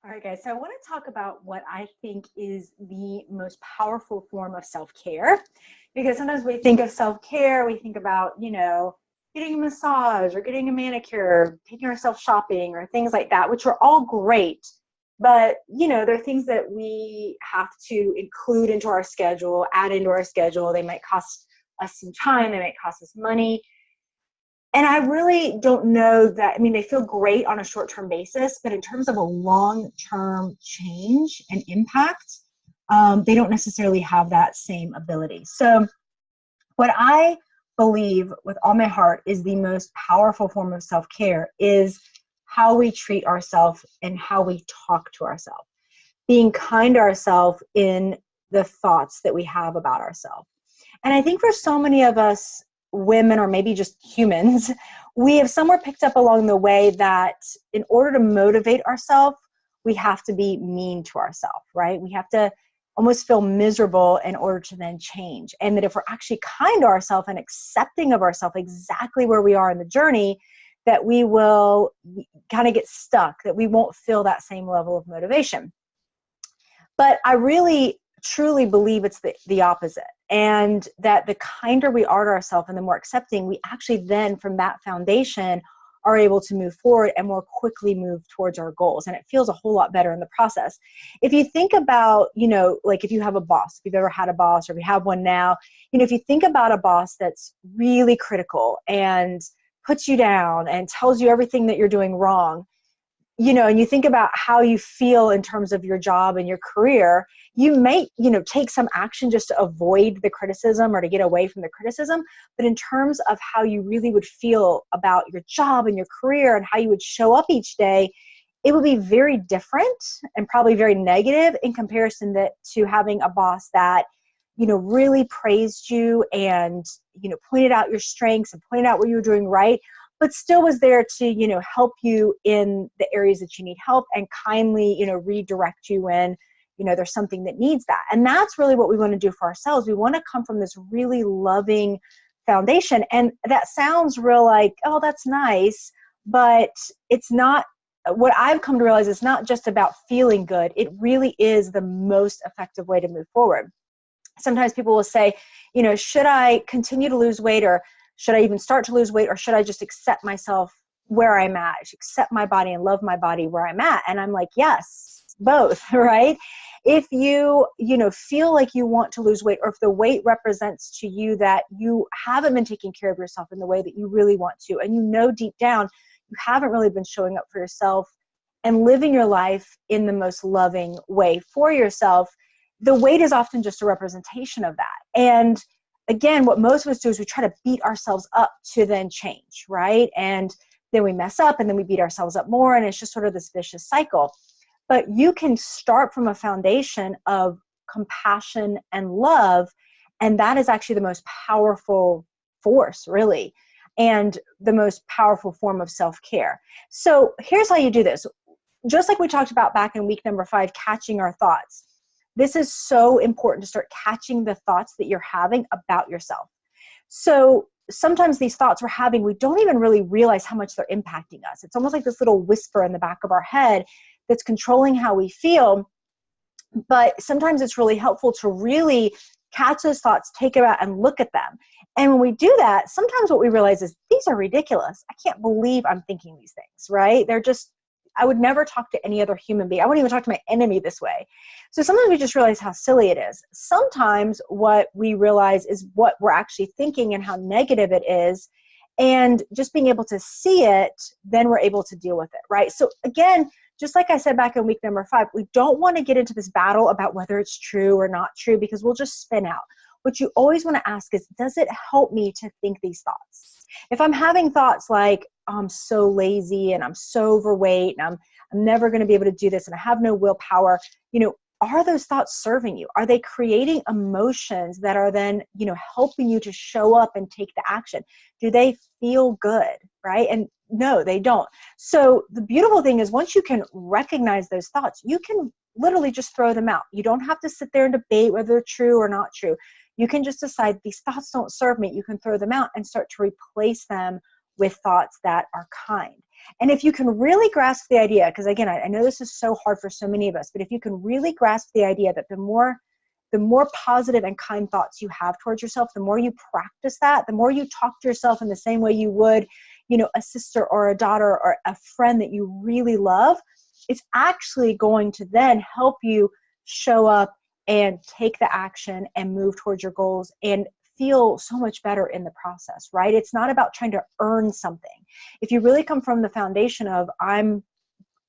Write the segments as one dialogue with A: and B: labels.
A: All right, guys. So I want to talk about what I think is the most powerful form of self-care, because sometimes we think of self-care, we think about, getting a massage or getting a manicure, taking ourselves shopping or things like that, which are all great. But, there are things that we have to include into our schedule, add into our schedule. They might cost us some time, they might cost us money. And I really don't know that, I mean, they feel great on a short-term basis, but in terms of a long-term change and impact, they don't necessarily have that same ability. So what I believe with all my heart is the most powerful form of self-care is how we treat ourselves and how we talk to ourselves. Being kind to ourselves in the thoughts that we have about ourselves. And I think for so many of us women, or maybe just humans, we have somewhere picked up along the way that in order to motivate ourselves, we have to be mean to ourselves, right? We have to almost feel miserable in order to then change. And that if we're actually kind to ourselves and accepting of ourselves exactly where we are in the journey, that we will kind of get stuck, that we won't feel that same level of motivation. But I really truly believe it's the opposite, and that the kinder we are to ourselves and the more accepting, we actually then from that foundation are able to move forward and more quickly move towards our goals. And it feels a whole lot better in the process. If you think about, like if you have a boss, if you've ever had a boss or if you have one now, if you think about a boss that's really critical and puts you down and tells you everything that you're doing wrong, and you think about how you feel in terms of your job and your career, you may, take some action just to avoid the criticism or to get away from the criticism. But in terms of how you really would feel about your job and your career and how you would show up each day, it would be very different and probably very negative in comparison to having a boss that, really praised you and, pointed out your strengths and pointed out what you were doing right, but still was there to, help you in the areas that you need help and kindly, redirect you when, there's something that needs that. And that's really what we want to do for ourselves. We want to come from this really loving foundation. And that sounds real like, oh, that's nice, but it's not. What I've come to realize is not just about feeling good. It really is the most effective way to move forward. Sometimes people will say, should I continue to lose weight, or should I even start to lose weight, or should I just accept myself where I'm at? I should accept my body and love my body where I'm at. And I'm like, yes, both, right? If you, feel like you want to lose weight, or if the weight represents to you that you haven't been taking care of yourself in the way that you really want to, and deep down, you haven't really been showing up for yourself and living your life in the most loving way for yourself, the weight is often just a representation of that. And again, what most of us do is we try to beat ourselves up to then change, right? And then we mess up and then we beat ourselves up more, and it's just sort of this vicious cycle. But you can start from a foundation of compassion and love, and that is actually the most powerful force, really, and the most powerful form of self-care. So here's how you do this. Just like we talked about back in week number 5, catching our thoughts. This is so important to start catching the thoughts that you're having about yourself. So sometimes these thoughts we're having, we don't even really realize how much they're impacting us. It's almost like this little whisper in the back of our head that's controlling how we feel. But sometimes it's really helpful to really catch those thoughts, take them out and look at them. And when we do that, sometimes what we realize is these are ridiculous. I can't believe I'm thinking these things, right? I would never talk to any other human being. I wouldn't even talk to my enemy this way. So sometimes we just realize how silly it is. Sometimes what we realize is what we're actually thinking and how negative it is. And just being able to see it, then we're able to deal with it, right? So again, just like I said back in week number 5, we don't want to get into this battle about whether it's true or not true, because we'll just spin out. What you always want to ask is, does it help me to think these thoughts? If I'm having thoughts like, I'm so lazy and I'm so overweight and I'm never going to be able to do this and I have no willpower, are those thoughts serving you? Are they creating emotions that are then, helping you to show up and take the action? Do they feel good, right? And no, they don't. So the beautiful thing is once you can recognize those thoughts, you can literally just throw them out. You don't have to sit there and debate whether they're true or not true. You can just decide these thoughts don't serve me. You can throw them out and start to replace them with thoughts that are kind. And if you can really grasp the idea, because again, I know this is so hard for so many of us, but if you can really grasp the idea that the more positive and kind thoughts you have towards yourself, the more you practice that, the more you talk to yourself in the same way you would, you know, a sister or a daughter or a friend that you really love, it's actually going to then help you show up and take the action and move towards your goals and feel so much better in the process, right? It's not about trying to earn something. If you really come from the foundation of I'm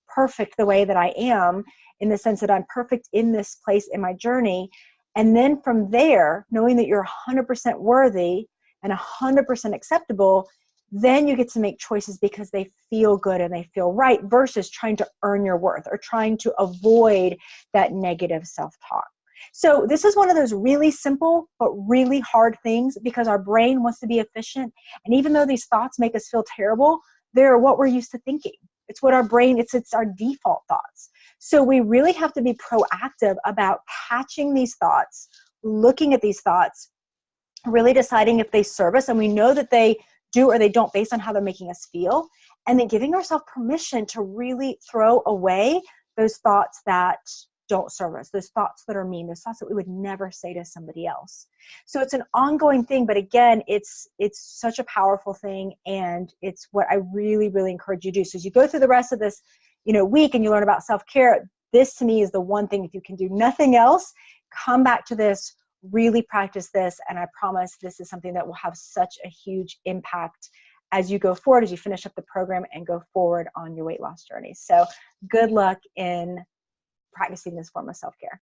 A: perfect the way that I am, in the sense that I'm perfect in this place in my journey, and then from there, knowing that you're 100% worthy and 100% acceptable, then you get to make choices because they feel good and they feel right, versus trying to earn your worth or trying to avoid that negative self-talk. So this is one of those really simple but really hard things, because our brain wants to be efficient. And even though these thoughts make us feel terrible, they're what we're used to thinking. It's what our brain, it's our default thoughts. So we really have to be proactive about catching these thoughts, looking at these thoughts, really deciding if they serve us, and we know that they do or they don't based on how they're making us feel, and then giving ourselves permission to really throw away those thoughts that don't serve us, those thoughts that are mean, those thoughts that we would never say to somebody else. So it's an ongoing thing, but again, it's such a powerful thing, and it's what I really, really encourage you to do. So as you go through the rest of this, you know, week and you learn about self-care, this to me is the one thing, if you can do nothing else, come back to this, really practice this, and I promise this is something that will have such a huge impact as you go forward, as you finish up the program and go forward on your weight loss journey. So good luck in practicing this form of self-care.